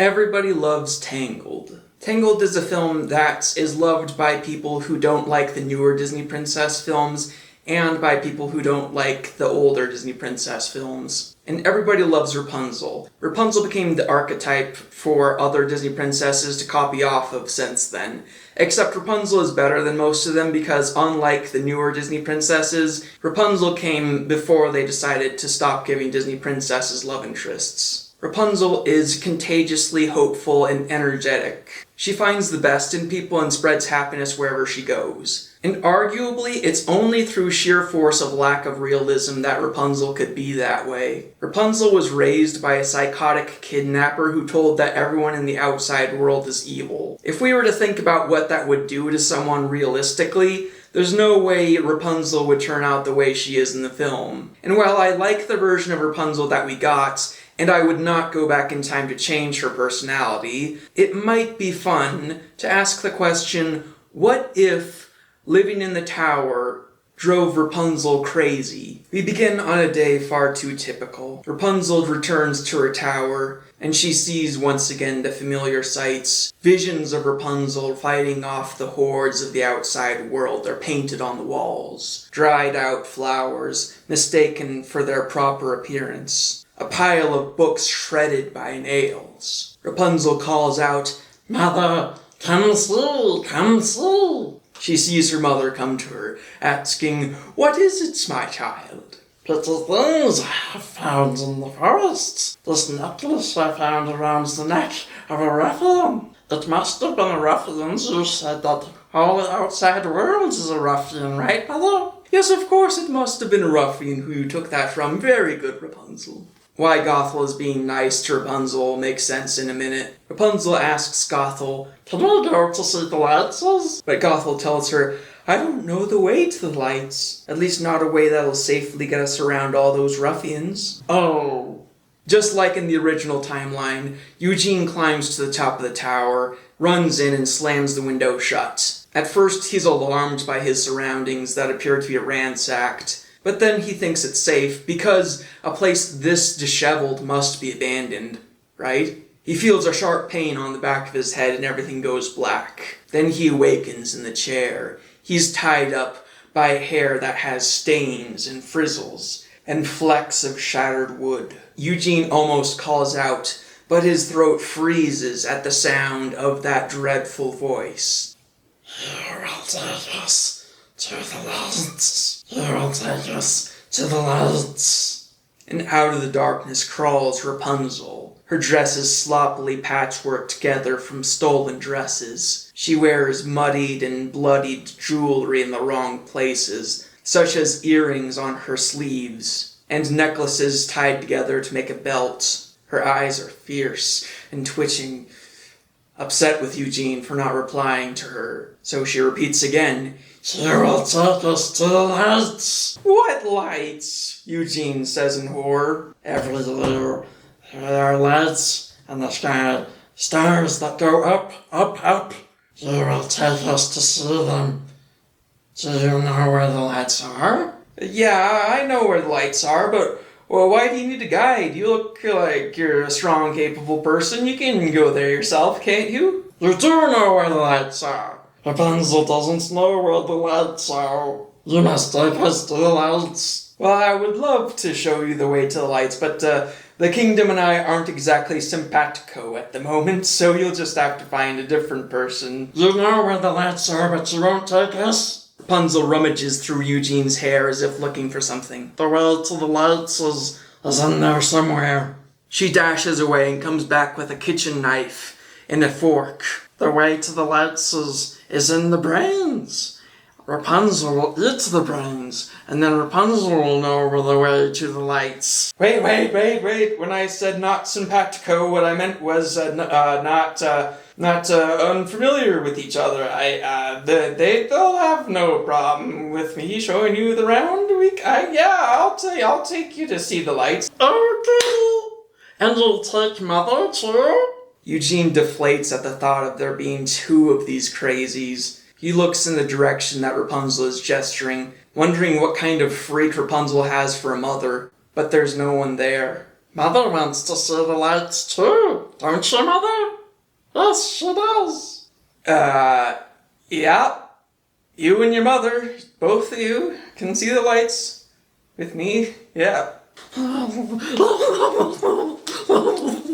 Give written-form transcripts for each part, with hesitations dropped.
Everybody loves Tangled. Tangled is a film that is loved by people who don't like the newer Disney princess films and by people who don't like the older Disney princess films. And everybody loves Rapunzel. Rapunzel became the archetype for other Disney princesses to copy off of since then. Except Rapunzel is better than most of them because unlike the newer Disney princesses, Rapunzel came before they decided to stop giving Disney princesses love interests. Rapunzel is contagiously hopeful and energetic. She finds the best in people and spreads happiness wherever she goes. And arguably, it's only through sheer force of lack of realism that Rapunzel could be that way. Rapunzel was raised by a psychotic kidnapper who told that everyone in the outside world is evil. If we were to think about what that would do to someone realistically, there's no way Rapunzel would turn out the way she is in the film. And while I like the version of Rapunzel that we got, and I would not go back in time to change her personality, it might be fun to ask the question, what if living in the tower drove Rapunzel crazy? We begin on a day far too typical. Rapunzel returns to her tower, and she sees once again the familiar sights. Visions of Rapunzel fighting off the hordes of the outside world are painted on the walls. Dried out flowers, mistaken for their proper appearance. A pile of books shredded by nails. Rapunzel calls out, "Mother, come see, come see." She sees her mother come to her, asking, "What is it, my child?" "Pretty things I have found in the forest. This necklace I found around the neck of a ruffian. It must have been a ruffian. You said that all the outside world is a ruffian, right, Mother?" "Yes, of course it must have been a ruffian who you took that from. Very good, Rapunzel." Why Gothel is being nice to Rapunzel makes sense in a minute. Rapunzel asks Gothel, "Can we go to see the lights?" But Gothel tells her, "I don't know the way to the lights. At least not a way that'll safely get us around all those ruffians." Oh. Just like in the original timeline, Eugene climbs to the top of the tower, runs in and slams the window shut. At first he's alarmed by his surroundings that appear to be ransacked. But then he thinks it's safe, because a place this disheveled must be abandoned, right? He feels a sharp pain on the back of his head and everything goes black. Then he awakens in the chair. He's tied up by hair that has stains and frizzles, and flecks of shattered wood. Eugene almost calls out, but his throat freezes at the sound of that dreadful voice. "You will take us to the lights. You will take us to the lights." And out of the darkness crawls Rapunzel. Her dress is sloppily patchworked together from stolen dresses. She wears muddied and bloodied jewelry in the wrong places, such as earrings on her sleeves, and necklaces tied together to make a belt. Her eyes are fierce and twitching, upset with Eugene for not replying to her. So she repeats again, "You will take us to the lights." "What lights?" Eugene says in horror. "Everywhere. There are lights in the sky, stars that go up, up, up. You will take us to see them. Do you know where the lights are?" "Yeah, I know where the lights are, but well, why do you need a guide? You look like you're a strong, capable person. You can go there yourself, can't you?" "You do know where the lights are. Rapunzel doesn't know where the lights are. You must take us to the lights." "Well, I would love to show you the way to the lights, but the kingdom and I aren't exactly simpatico at the moment, so you'll just have to find a different person." "You know where the lights are, but you won't take us?" Rapunzel rummages through Eugene's hair as if looking for something. "The way to the lights is in there somewhere." She dashes away and comes back with a kitchen knife and a fork. "The way to the lights is in the brains. Rapunzel will eat the brains, and then Rapunzel will know where the way to the lights." Wait. When I said not simpatico, what I meant was not unfamiliar with each other. They'll have no problem with me showing you the round. I'll take you to see the lights. "Okay. And you'll take Mother too?" Eugene deflates at the thought of there being two of these crazies. He looks in the direction that Rapunzel is gesturing, wondering what kind of freak Rapunzel has for a mother, but there's no one there. Mother wants to see the lights too, don't you, Mother? Yes, she does. Yeah. You and your mother, both of you, can see the lights. With me, yeah.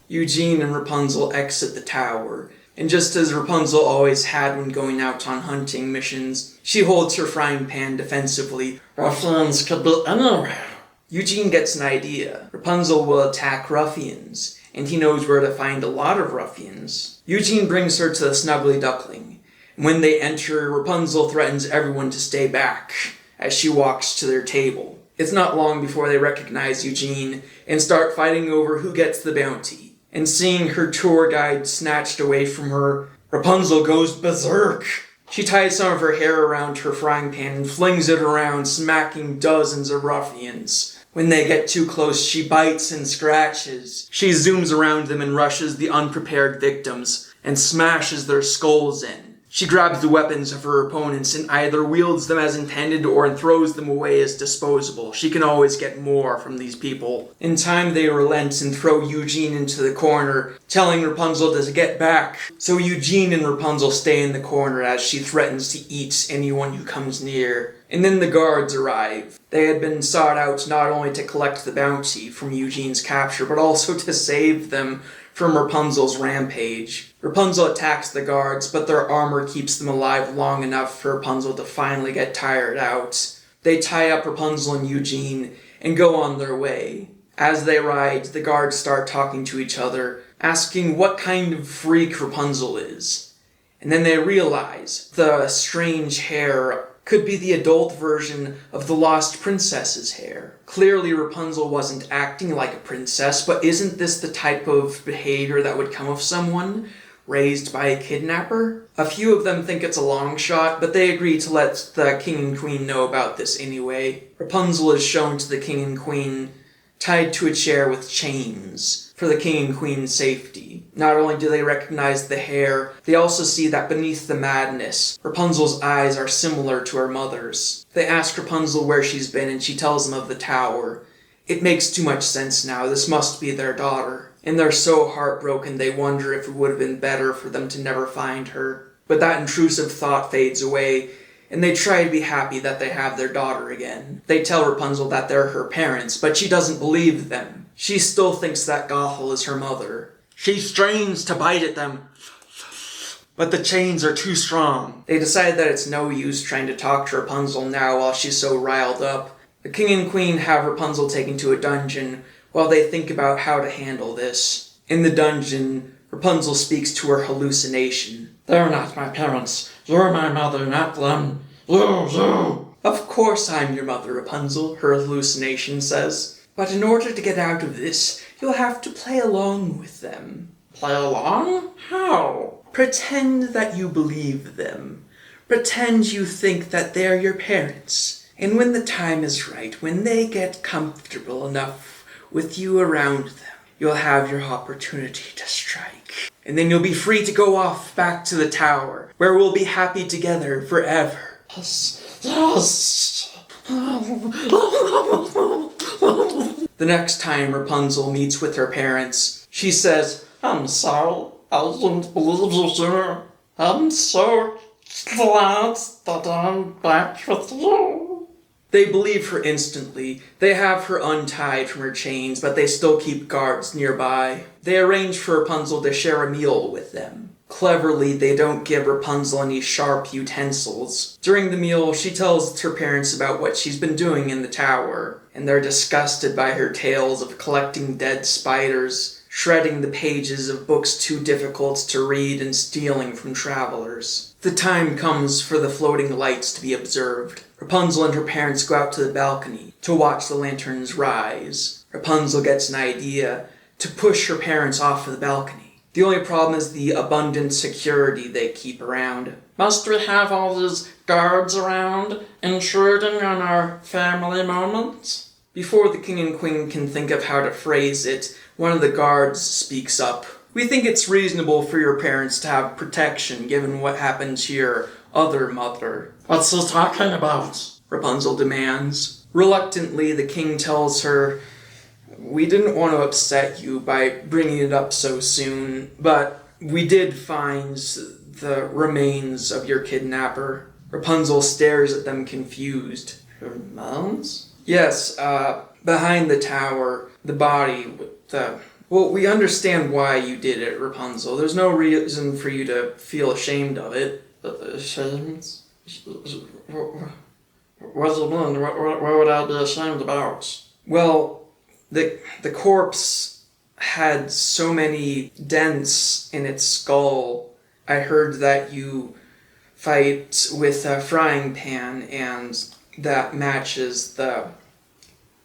Eugene and Rapunzel exit the tower, and just as Rapunzel always had when going out on hunting missions, she holds her frying pan defensively. Ruffians could be anywhere. Eugene gets an idea. Rapunzel will attack ruffians, and he knows where to find a lot of ruffians. Eugene brings her to the Snuggly Duckling, and when they enter, Rapunzel threatens everyone to stay back as she walks to their table. It's not long before they recognize Eugene and start fighting over who gets the bounty. And seeing her tour guide snatched away from her, Rapunzel goes berserk. She ties some of her hair around her frying pan and flings it around, smacking dozens of ruffians. When they get too close, she bites and scratches. She zooms around them and rushes the unprepared victims and smashes their skulls in. She grabs the weapons of her opponents and either wields them as intended or throws them away as disposable. She can always get more from these people. In time, they relent and throw Eugene into the corner, telling Rapunzel to get back. So Eugene and Rapunzel stay in the corner as she threatens to eat anyone who comes near. And then the guards arrive. They had been sought out not only to collect the bounty from Eugene's capture, but also to save them from Rapunzel's rampage. Rapunzel attacks the guards, but their armor keeps them alive long enough for Rapunzel to finally get tired out. They tie up Rapunzel and Eugene and go on their way. As they ride, the guards start talking to each other, asking what kind of freak Rapunzel is. And then they realize the strange hair could be the adult version of the lost princess's hair. Clearly Rapunzel wasn't acting like a princess, but isn't this the type of behavior that would come of someone raised by a kidnapper? A few of them think it's a long shot, but they agree to let the king and queen know about this anyway. Rapunzel is shown to the king and queen tied to a chair with chains for the king and queen's safety. Not only do they recognize the hair, they also see that beneath the madness, Rapunzel's eyes are similar to her mother's. They ask Rapunzel where she's been and she tells them of the tower. It makes too much sense now, this must be their daughter. And they're so heartbroken they wonder if it would have been better for them to never find her. But that intrusive thought fades away, and they try to be happy that they have their daughter again. They tell Rapunzel that they're her parents, but she doesn't believe them. She still thinks that Gothel is her mother. She strains to bite at them, but the chains are too strong. They decide that it's no use trying to talk to Rapunzel now while she's so riled up. The king and queen have Rapunzel taken to a dungeon while they think about how to handle this. In the dungeon, Rapunzel speaks to her hallucination. They're not my parents. You're my mother, not them. You. Of course I'm your mother, Rapunzel, her hallucination says. But in order to get out of this, you'll have to play along with them. Play along? How? Pretend that you believe them. Pretend you think that they're your parents. And when the time is right, when they get comfortable enough with you around them, you'll have your opportunity to strike. And then you'll be free to go off back to the tower, where we'll be happy together forever. Yes. Yes. The next time Rapunzel meets with her parents, she says, I'm sorry, I didn't believe you, sir. I'm so glad that I'm back with you. They believe her instantly. They have her untied from her chains, but they still keep guards nearby. They arrange for Rapunzel to share a meal with them. Cleverly, they don't give Rapunzel any sharp utensils. During the meal, she tells her parents about what she's been doing in the tower, and they're disgusted by her tales of collecting dead spiders, shredding the pages of books too difficult to read, and stealing from travelers. The time comes for the floating lights to be observed. Rapunzel and her parents go out to the balcony to watch the lanterns rise. Rapunzel gets an idea to push her parents off of the balcony. The only problem is the abundant security they keep around. Must we have all these guards around, intruding on our family moments? Before the king and queen can think of how to phrase it, one of the guards speaks up. We think it's reasonable for your parents to have protection given what happened to your other mother. What's he talking about? Rapunzel demands. Reluctantly, the king tells her, we didn't want to upset you by bringing it up so soon, but we did find the remains of your kidnapper. Rapunzel stares at them confused. Her moms? Yes, behind the tower, the body with the... Well, we understand why you did it, Rapunzel. There's no reason for you to feel ashamed of it. Ashamed? What does it mean? What would I be ashamed about? Well, the corpse had so many dents in its skull. I heard that you fight with a frying pan, and that matches the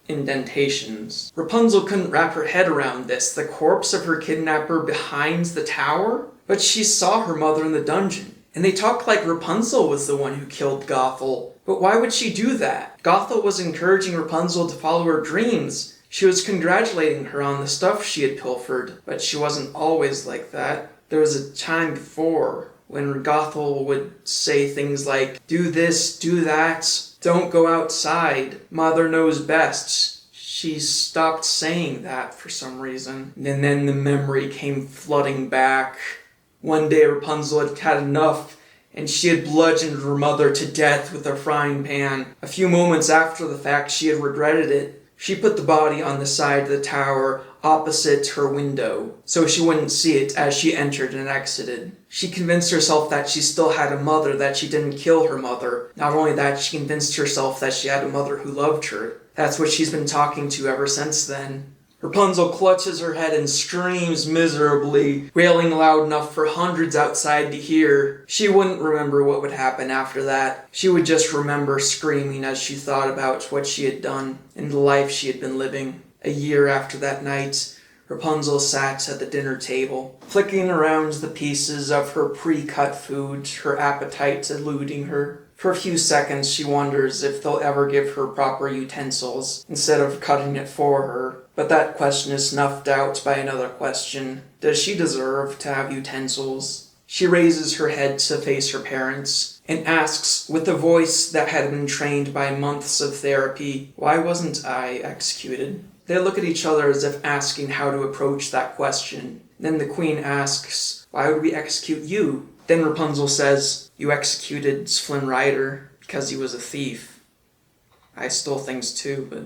indentations. Rapunzel couldn't wrap her head around this. The corpse of her kidnapper behind the tower? But she saw her mother in the dungeon. And they talked like Rapunzel was the one who killed Gothel. But why would she do that? Gothel was encouraging Rapunzel to follow her dreams. She was congratulating her on the stuff she had pilfered. But she wasn't always like that. There was a time before when Gothel would say things like, do this, do that, don't go outside, mother knows best. She stopped saying that for some reason. And then the memory came flooding back. One day Rapunzel had had enough, and she had bludgeoned her mother to death with a frying pan. A few moments after the fact, she had regretted it. She put the body on the side of the tower opposite her window, so she wouldn't see it as she entered and exited. She convinced herself that she still had a mother, that she didn't kill her mother. Not only that, she convinced herself that she had a mother who loved her. That's what she's been talking to ever since then. Rapunzel clutches her head and screams miserably, wailing loud enough for hundreds outside to hear. She wouldn't remember what would happen after that. She would just remember screaming as she thought about what she had done and the life she had been living. A year after that night, Rapunzel sat at the dinner table, flicking around the pieces of her pre-cut food, her appetite eluding her. For a few seconds, she wonders if they'll ever give her proper utensils instead of cutting it for her. But that question is snuffed out by another question. Does she deserve to have utensils? She raises her head to face her parents and asks, with a voice that had been trained by months of therapy, why wasn't I executed? They look at each other as if asking how to approach that question. Then the queen asks, why would we execute you? Then Rapunzel says, you executed Flynn Rider because he was a thief. I stole things too, but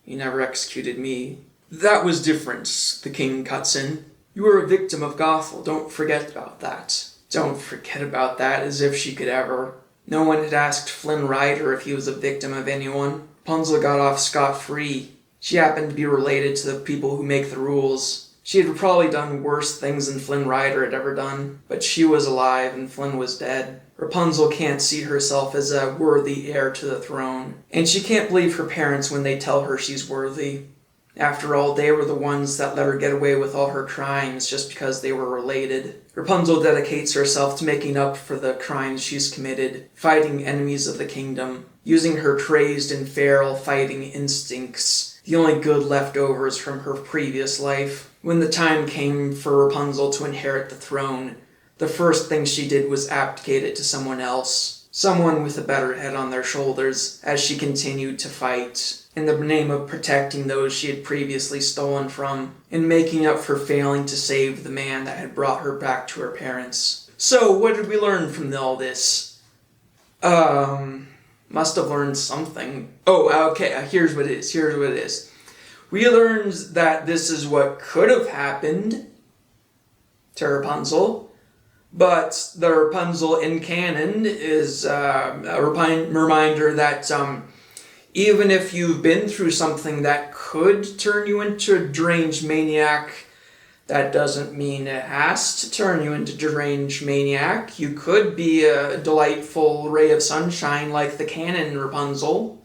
you never executed me. That was different, the king cuts in. You were a victim of Gothel, don't forget about that. Don't forget about that, as if she could ever. No one had asked Flynn Rider if he was a victim of anyone. Rapunzel got off scot-free. She happened to be related to the people who make the rules. She had probably done worse things than Flynn Rider had ever done, but she was alive and Flynn was dead. Rapunzel can't see herself as a worthy heir to the throne, and she can't believe her parents when they tell her she's worthy. After all, they were the ones that let her get away with all her crimes just because they were related. Rapunzel dedicates herself to making up for the crimes she's committed, fighting enemies of the kingdom, using her crazed and feral fighting instincts, the only good leftovers from her previous life. When the time came for Rapunzel to inherit the throne, the first thing she did was abdicate it to someone else, someone with a better head on their shoulders, as she continued to fight, in the name of protecting those she had previously stolen from, and making up for failing to save the man that had brought her back to her parents. So, what did we learn from all this? Must have learned something. Oh, okay, here's what it is. We learned that this is what could have happened to Rapunzel, but the Rapunzel in canon is a reminder that even if you've been through something that could turn you into a deranged maniac, that doesn't mean it has to turn you into deranged maniac. You could be a delightful ray of sunshine like the canon Rapunzel,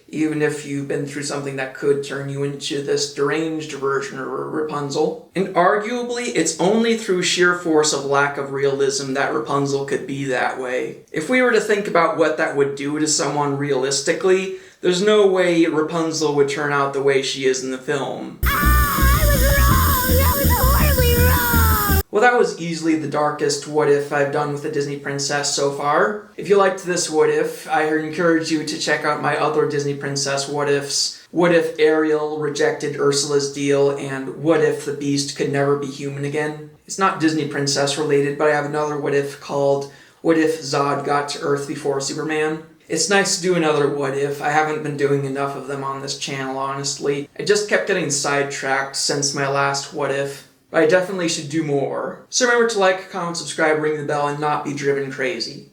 even if you've been through something that could turn you into this deranged version of Rapunzel. And arguably, it's only through sheer force of lack of realism that Rapunzel could be that way. If we were to think about what that would do to someone realistically, there's no way Rapunzel would turn out the way she is in the film. I was wrong! I was horribly wrong! Well, that was easily the darkest what if I've done with a Disney princess so far. If you liked this what if, I encourage you to check out my other Disney princess what ifs. what if Ariel rejected Ursula's deal, and what if the Beast could never be human again. It's not Disney princess related, but I have another what if called What If Zod Got to Earth Before Superman. It's nice to do another what if. I haven't been doing enough of them on this channel, honestly. I just kept getting sidetracked since my last what if. But I definitely should do more. So remember to like, comment, subscribe, ring the bell, and not be driven crazy.